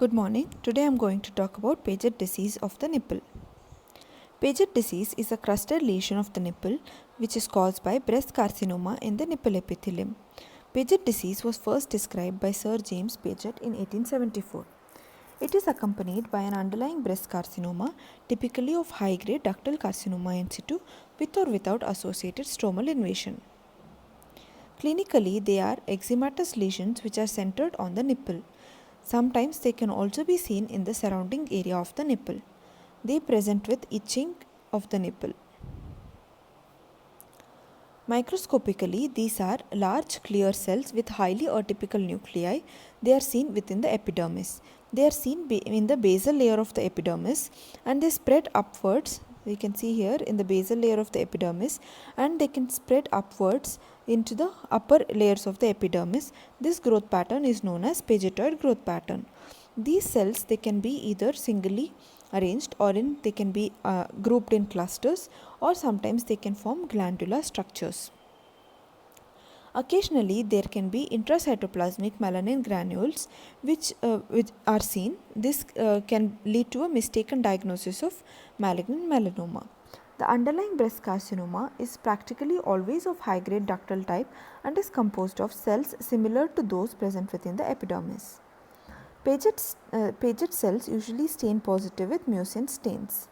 Good morning. Today I am going to talk about Paget disease of the nipple. Paget disease is a crusted lesion of the nipple which is caused by breast carcinoma in the nipple epithelium. Paget disease was first described by Sir James Paget in 1874. It is accompanied by an underlying breast carcinoma, typically of high-grade ductal carcinoma in situ with or without associated stromal invasion. Clinically, they are eczematous lesions which are centered on the nipple. Sometimes they can also be seen in the surrounding area of the nipple. They present with itching of the nipple. Microscopically, these are large clear cells with highly atypical nuclei. They are seen within the epidermis. They are seen in the basal layer of the epidermis and they spread upwards. We can see here in the basal layer of the epidermis, and they can spread upwards into the upper layers of the epidermis. This growth pattern is known as pagetoid growth pattern. These cells, they can be either singly arranged or they can be grouped in clusters, or sometimes they can form glandular structures. Occasionally there can be intracytoplasmic melanin granules which are seen. This can lead to a mistaken diagnosis of malignant melanoma. The underlying breast carcinoma is practically always of high-grade ductal type and is composed of cells similar to those present within the epidermis. Paget cells usually stain positive with mucin stains.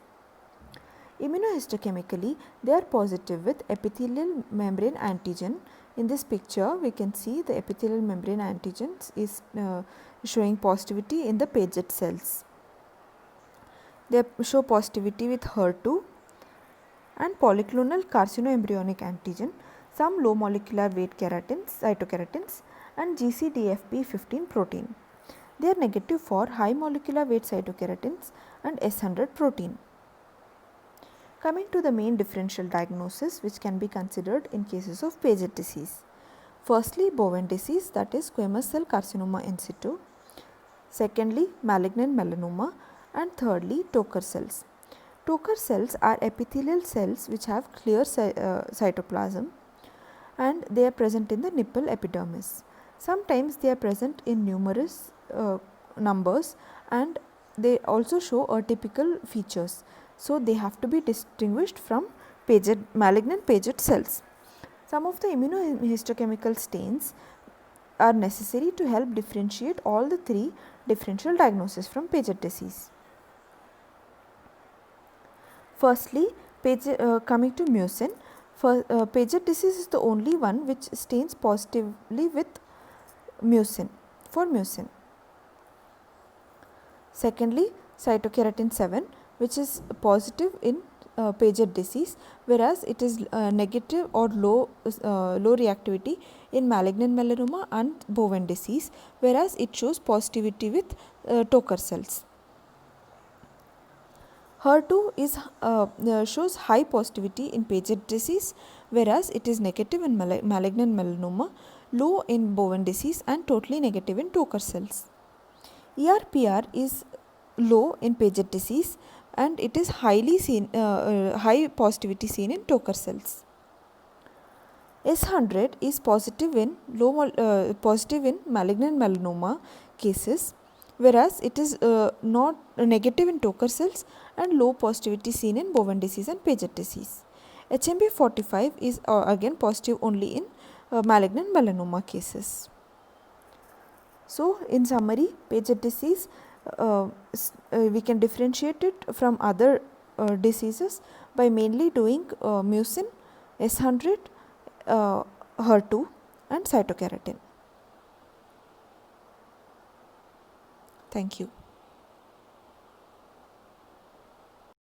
Immunohistochemically, they are positive with epithelial membrane antigen. In this picture, we can see the epithelial membrane antigens is showing positivity in the Paget cells. They show positivity with HER2 and polyclonal carcinoembryonic antigen, some low molecular weight keratins, cytokeratins, and GCDFP15 protein. They are negative for high molecular weight cytokeratins and S100 protein. Coming to the main differential diagnosis which can be considered in cases of Paget disease. Firstly, Bowen disease, that is squamous cell carcinoma in situ. Secondly, malignant melanoma, and thirdly, Toker cells. Toker cells are epithelial cells which have clear cytoplasm and they are present in the nipple epidermis. Sometimes they are present in numerous numbers and they also show atypical features. So they have to be distinguished from malignant Paget cells. Some of the immunohistochemical stains are necessary to help differentiate all the three differential diagnoses from Paget disease. Firstly, coming to mucin, Paget disease is the only one which stains positively with mucin, for mucin. Secondly, cytokeratin 7, which is positive in Paget disease, whereas it is negative or low reactivity in malignant melanoma and Bowen disease, whereas it shows positivity with Toker cells. HER2 shows high positivity in Paget disease, whereas it is negative in malignant melanoma, low in Bowen disease, and totally negative in Toker cells. ERPR is low in Paget disease and it is high positivity seen in Toker cells. S100 is positive in malignant melanoma cases, whereas it is not negative in Toker cells and low positivity seen in Bowen disease and Paget disease. HMB45 is again positive only in malignant melanoma cases. So, in summary, Paget disease, we can differentiate it from other diseases by mainly doing mucin, S100, HER2 and cytokeratin. Thank you.